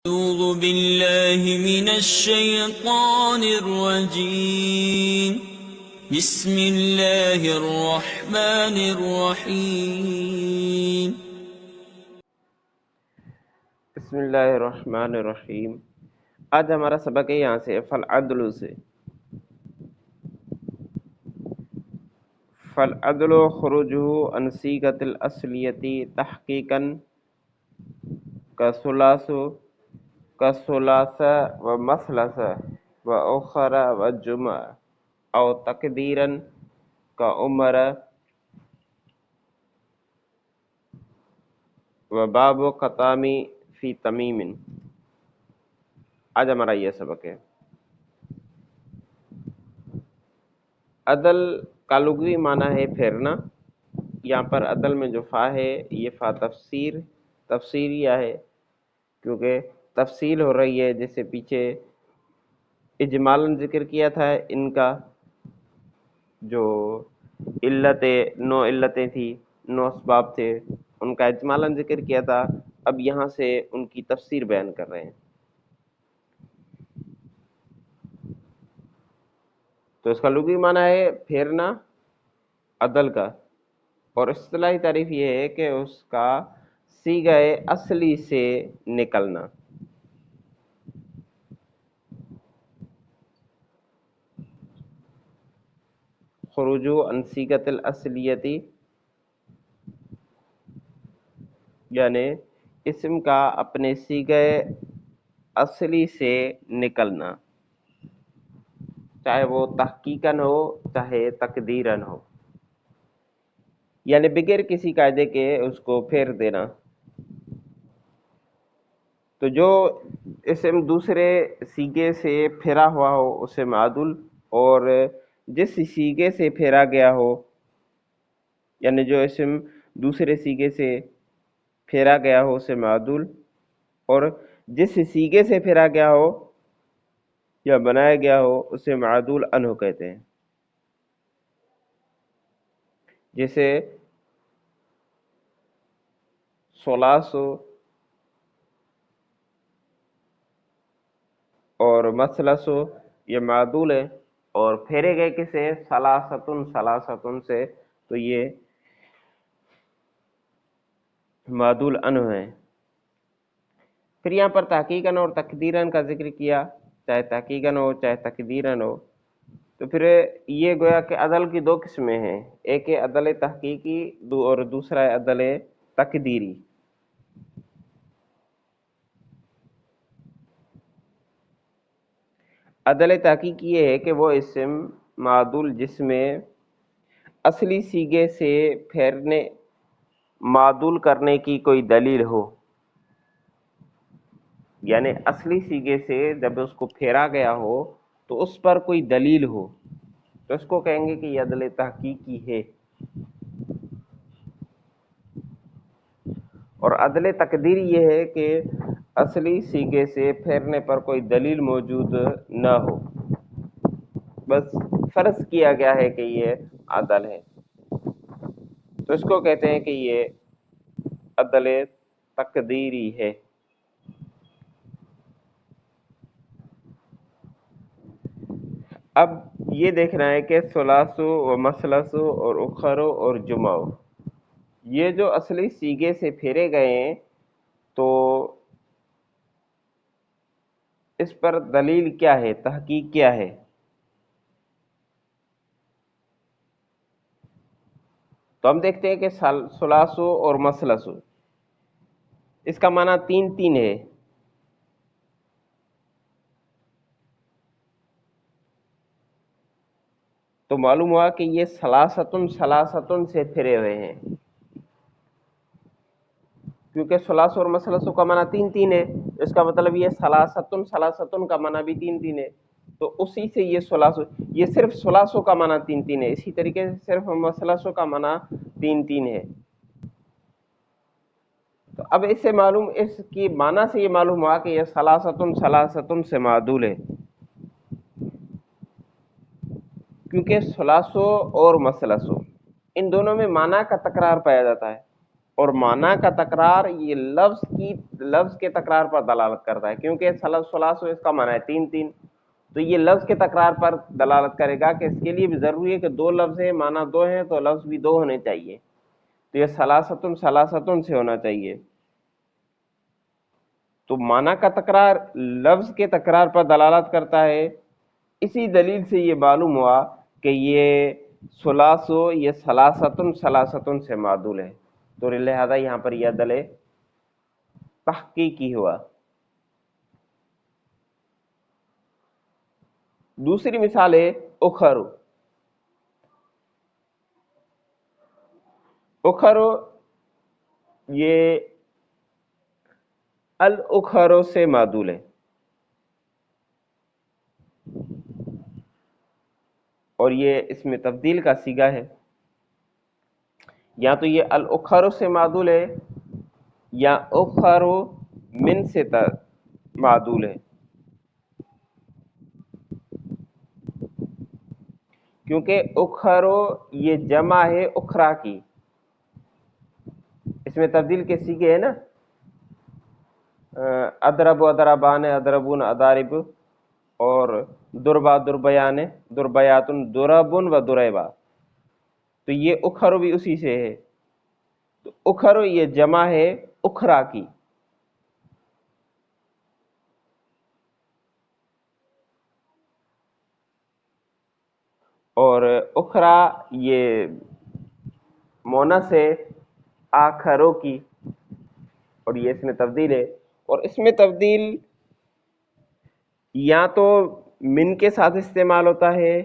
أعوذ بالله من الشيطان الرجيم بسم الله الرحمن الرحيم بسم اللہ الرحمن الرحیم۔ آج ہمارا سبق ہے یہاں سے فالعدل سے۔ فالعدل خروجہ عن صیغۃ الاصلیۃ تحقیقا کثلاث ومثلث واخر وجمع او تقدیرا کعمر وباب قطامی فی تمیم۔ آج ہمارا یہ سبق ہے۔ عدل کا لغوی معنی ہے پھیرنا۔ یہاں پر عدل میں جو فا ہے یہ فا تفسیریہ ہے، کیونکہ تفصیل ہو رہی ہے، جیسے پیچھے اجمالاً ذکر کیا تھا ان کا، جو نو علتیں تھی، 9 اسباب تھے، ان کا اجمالاً ذکر کیا تھا۔ اب یہاں سے ان کی تفسیر بیان کر رہے ہیں۔ تو اس کا لغوی معنی ہے پھیرنا عدل کا، اور اصطلاحی تعریف یہ ہے کہ اس کا صیغہ اصلی سے نکلنا۔ خروج عن صیغۃ الاصلیۃ یعنی اسم کا اپنے صیغہ اصلی سے نکلنا، چاہے وہ تحقیقاً ہو چاہے تقدیراً ہو، یعنی بغیر کسی قاعدے کے اس کو پھیر دینا۔ تو جو اسم دوسرے صیغے سے پھیرا ہوا ہو اسے معدول، اور جس صیغے سے پھیرا گیا ہو، یعنی جو اسم دوسرے صیغے سے پھیرا گیا ہو اسے معدول، اور جس صیغے سے پھیرا گیا ہو یا بنایا گیا ہو اسے معدول عنہ کہتے ہیں۔ جیسے ثلاث اور مثلث یہ معدول ہے، اور پھیرے گئے کسے؟ ثلاثتن سے، تو یہ معدول عنہ ہے۔ پھر یہاں پر تحقیقاً اور تقدیراً کا ذکر کیا، چاہے تحقیقاً ہو چاہے تقدیراً ہو۔ تو پھر یہ گویا کہ عدل کی 2 قسمیں ہیں، ایک ہے عدل تحقیقی اور دوسرا ہے عدل تقدیری۔ عدل تحقیقی یہ ہے کہ وہ اسم معدول جس میں اصلی صیغے سے پھیرنے معدول کرنے کی کوئی دلیل ہو، یعنی اصلی صیغے سے جب اس کو پھیرا گیا ہو تو اس پر کوئی دلیل ہو، تو اس کو کہیں گے کہ یہ عدل تحقیقی ہے۔ اور عدل تقدیری یہ ہے کہ اصلی صیغے سے پھیرنے پر کوئی دلیل موجود نہ ہو، بس فرض کیا گیا ہے کہ یہ عدل ہے، تو اس کو کہتے ہیں کہ یہ عدل تقدیری ہے۔ اب یہ دیکھنا ہے کہ ثلاث و مثلث اور اخر اور جمع، یہ جو اصلی صیغے سے پھیرے گئے ہیں تو اس پر دلیل کیا ہے، تحقیق کیا ہے؟ تو ہم دیکھتے ہیں کہ ثلاث اور مثلث، اس کا معنی 3 ہے۔ تو معلوم ہوا کہ یہ ثلاثتن سے پھرے ہوئے ہیں، کیونکہ ثلاث اور مثلث کا معنی 3 ہے، اس کا مطلب یہ ثلاثتن کا معنی بھی 3 ہے، تو اسی سے یہ یہ صرف ثلاث کا معنی 3 ہے، اسی طریقے سے صرف مثلث کا معنی 3 ہے۔ تو اب اس کی معنی سے یہ معلوم ہوا کہ یہ ثلاثتن سے معدول ہے، کیونکہ ثلاث اور مثلث ان دونوں میں معنی کا تکرار پایا جاتا ہے۔ اور معنی کا تکرار یہ لفظ کے تکرار پر دلالت کرتا ہے، کیونکہ ثلاث اس کا معنی ہے تین تین، تو یہ لفظ کے تکرار پر دلالت کرے گا کہ اس کے لیے بھی ضروری ہے کہ دو لفظ ہیں، معنی دو ہیں، تو لفظ بھی دو ہونے چاہیے، تو یہ ثلاثتن ثلاثتن سے ہونا چاہیے۔ تو معنی کا تکرار لفظ کے تکرار پر دلالت کرتا ہے، اسی دلیل سے یہ معلوم ہوا کہ یہ ثلاثو یہ ثلاثتن ثلاثتن سے معدول ہے، تو لہذا یہاں پر یہ عدل تحقیقی ہوا۔ دوسری مثال ہے اخرو۔ اخرو یہ الاخرو سے معدول ہے، اور یہ اس میں تبدیل کا صیغہ ہے، یا تو یہ الاخرو سے معدول ہے یا اخرو من سے معدول ہے، کیونکہ اخرو یہ جمع ہے اخرا کی، اس میں تبدیل کے صیغے ہیں نا، اضرب اضربان اضربون اضارب، اور دربا دربیان دربیاتن دربن و دریبا، تو یہ اخرو بھی اسی سے ہے، تو اخرو یہ جمع ہے اخرا کی، اور اخرا یہ مونس ہے آخروں کی، اور یہ اس میں تبدیل ہے، اور اس میں تبدیل یا تو من کے ساتھ استعمال ہوتا ہے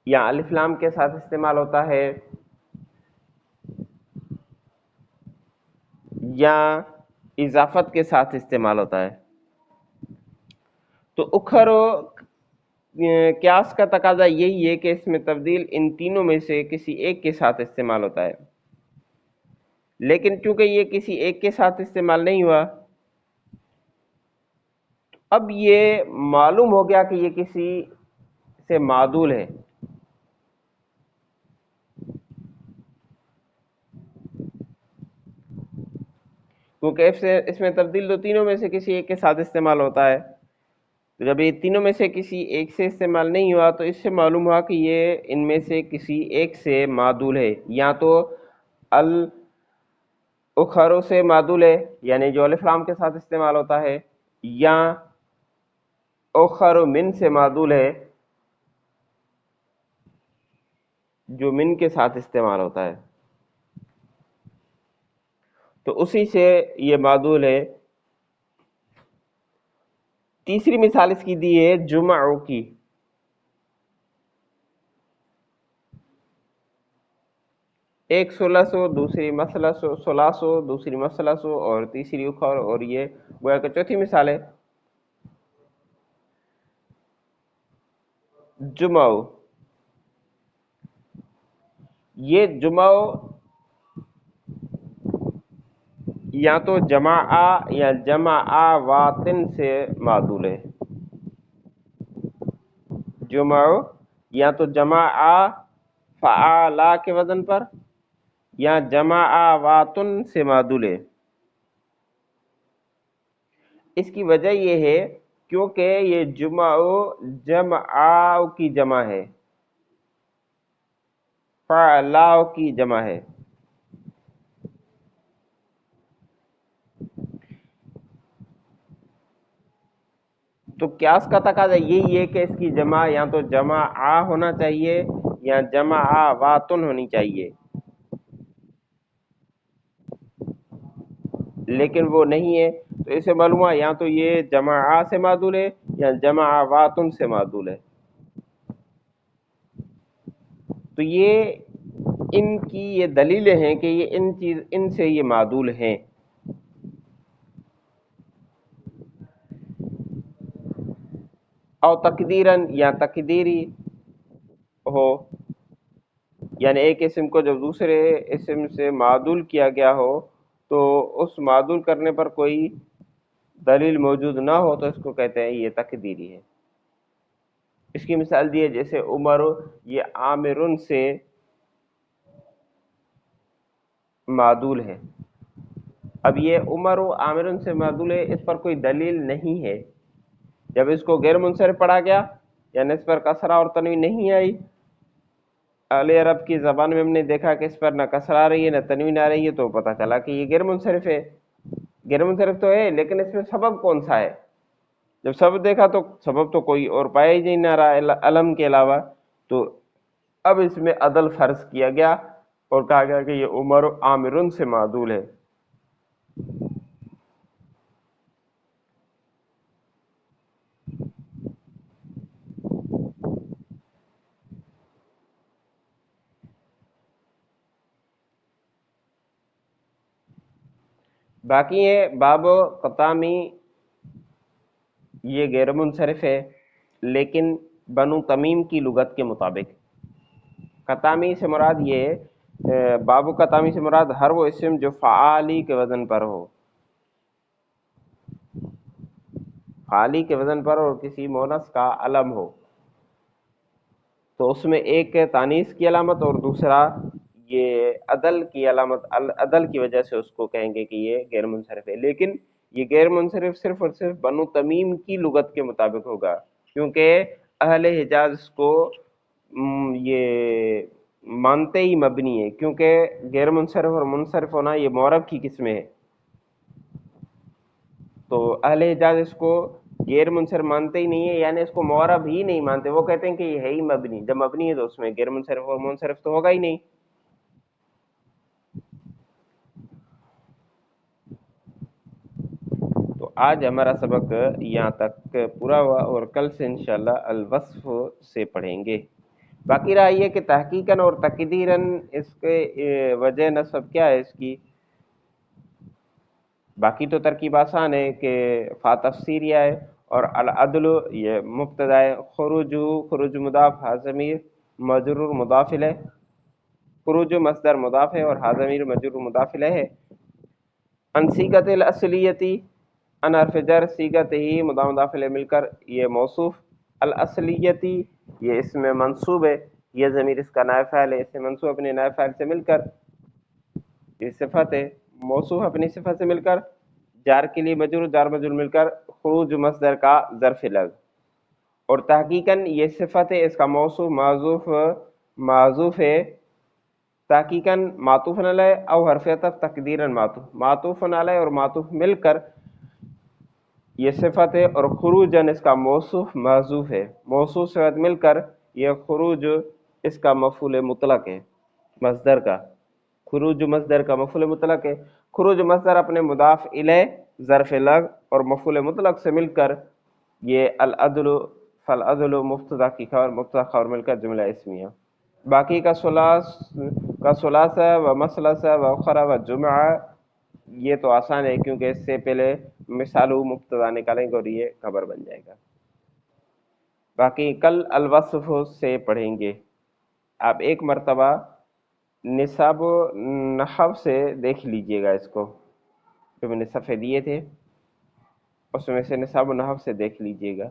یا الف لام کے ساتھ استعمال ہوتا ہے یا اضافت کے ساتھ استعمال ہوتا ہے۔ تو اخرو قیاس کا تقاضا یہی ہے کہ اس میں تبدیل ان تینوں میں سے کسی ایک کے ساتھ استعمال ہوتا ہے، لیکن چونکہ یہ کسی ایک کے ساتھ استعمال نہیں ہوا، اب یہ معلوم ہو گیا کہ یہ کسی سے معدول ہے، کیونکہ اس میں تبدیل تو تینوں میں سے کسی ایک کے ساتھ استعمال ہوتا ہے، تو جب یہ تینوں میں سے کسی ایک سے استعمال نہیں ہوا تو اس سے معلوم ہوا کہ یہ ان میں سے کسی ایک سے معدول ہے، یا تو الاخرو سے معدول ہے یعنی جو الف لام کے ساتھ استعمال ہوتا ہے، یا اخر من سے معدول ہے جو من کے ساتھ استعمال ہوتا ہے، تو اسی سے یہ معدول ہے۔ تیسری مثال اس کی دی ہے جمعوں کی۔ ایک ثلاثو، دوسری مثلثو، ثلاثو دوسری مثلثو، اور تیسری اخر، اور یہ گویا کہ چوتھی مثال ہے جمعو۔ یہ جمعو یا تو جمع یا جمع واتن سے معدول ہے، جمعو یا تو جمع فعالا کے وزن پر یا جمع واتن سے معدول ہے۔ اس کی وجہ یہ ہے کیونکہ یہ جمع کی جمع ہے، فعلا کی جمع ہے، تو قیاس کا تقاضا یہی ہے کہ اس کی جمع یا تو جمع ہونا چاہیے یا جمع واتن ہونی چاہیے، لیکن وہ نہیں ہے، تو اسے معلوم ہوا یا تو یہ جمع سے معدول ہے یا جمع واتن سے معدول ہے، تو یہ ان کی یہ دلیلیں ہیں کہ یہ ان سے یہ معدول ہیں۔ او تقدیراً یا تقدیری ہو، یعنی ایک اسم کو جب دوسرے اسم سے معدول کیا گیا ہو تو اس معدول کرنے پر کوئی دلیل موجود نہ ہو تو اس کو کہتے ہیں یہ تقدیری ہے۔ اس کی مثال دی ہے جیسے عمر، یہ عامرن سے معدول ہے۔ اب یہ عمر و عامر سے معدول ہے، اس پر کوئی دلیل نہیں ہے۔ جب اس کو غیر منصرف پڑھا گیا یعنی اس پر کسرہ اور تنوین نہیں آئی، اہل عرب کی زبان میں ہم نے دیکھا کہ اس پر نہ کسرہ آ رہی ہے نہ تنوین آ رہی ہے، تو پتہ چلا کہ یہ غیر منصرف ہے۔ غیر منصرف تو ہے لیکن اس میں سبب کون سا ہے؟ جب سبب دیکھا تو سبب تو کوئی اور پایا ہی نہیں نہ رہا علم کے علاوہ، تو اب اس میں عدل فرض کیا گیا اور کہا گیا کہ یہ عمر و عامر سے معدول ہے۔ باقی ہے باب قطامی، یہ غیر منصرف ہے لیکن بنو تمیم کی لغت کے مطابق۔ قطامی سے مراد یہ باب قطامی سے مراد ہر وہ اسم جو فعالی کے وزن پر ہو، فعالی کے وزن پر اور کسی مونث کا علم ہو، تو اس میں ایک تانیث کی علامت اور دوسرا یہ عدل کی علامت، عدل کی وجہ سے اس کو کہیں گے کہ یہ غیر منصرف ہے۔ لیکن یہ غیر منصرف صرف اور صرف بنو تمیم کی لغت کے مطابق ہوگا، کیونکہ اہل حجاز اس کو یہ مانتے ہی مبنی ہے، کیونکہ غیر منصرف اور منصرف ہونا یہ معرب کی قسمیں ہے، تو اہل حجاز اس کو غیر منصرف مانتے ہی نہیں ہے، یعنی اس کو معرب ہی نہیں مانتے، وہ کہتے ہیں کہ یہ ہے ہی مبنی، جب مبنی ہے تو اس میں غیر منصرف اور منصرف تو ہوگا ہی نہیں۔ تو آج ہمارا سبق یہاں تک پورا ہوا اور کل سے انشاءاللہ الوصف سے پڑھیں گے۔ باقی رہا یہ کہ تحقیقاً اور تقدیراً اس کے وجہ نصب کیا ہے اس کی، باقی تو ترکیب آسان ہے کہ فا تفسیریہ ہے اور العدل یہ مبتدا ہے، خروج مضاف ضمیر مجرور مضاف الیہ، خروج مصدر مضاف ہے اور ضمیر مجرور مضاف الیہ ہے۔ ان صیغۃ الاصلیتی، ان حرف جر صیغت ہی مضاف الیہ مل کر یہ موصوف، الاصلیتی یہ اس میں منصوب ہے، یہ ضمیر اس کا نائب فاعل ہے، اس سے منصوب اپنے نائب فاعل سے مل کر، یہ صفت ہے، موصوف اپنی صفت سے مل کر، جار کے لیے مجرور جار مجرور مل کر خروج مصدر کا ظرف لفظ، اور تحقیقاً یہ صفت ہے، اس کا موصوف معذوف ہے، تحقیقاً معطوف علیہ او حرف عطف تقدیراً معطوف علیہ اور معطوف مل کر یہ صفت ہے، اور خروجاً اس کا موصوف معذوف ہے، موصوف صفت مل کر یہ خروج اس کا مفعول مطلق ہے، مصدر کا خروج مصدر کا مفعول مطلق ہے۔ خروج مصدر اپنے مضاف الیہ ظرف لغو اور مفعول مطلق سے مل کر یہ العدل، فالعدل مبتدا کی خبر، مبتدا خبر مل کر جملہ اسمیہ۔ باقی کا ثلاثہ و مثلثہ و اخرى و جمعہ یہ تو آسان ہے کیونکہ اس سے پہلے مثال مبتدا نکالیں گے اور یہ خبر بن جائے گا۔ باقی کل الوصف سے پڑھیں گے۔ آپ ایک مرتبہ نصاب و نحو سے دیکھ لیجئے گا، اس کو جو میں نے صفحے دیے تھے اس میں سے نصاب و نحو سے دیکھ لیجئے گا۔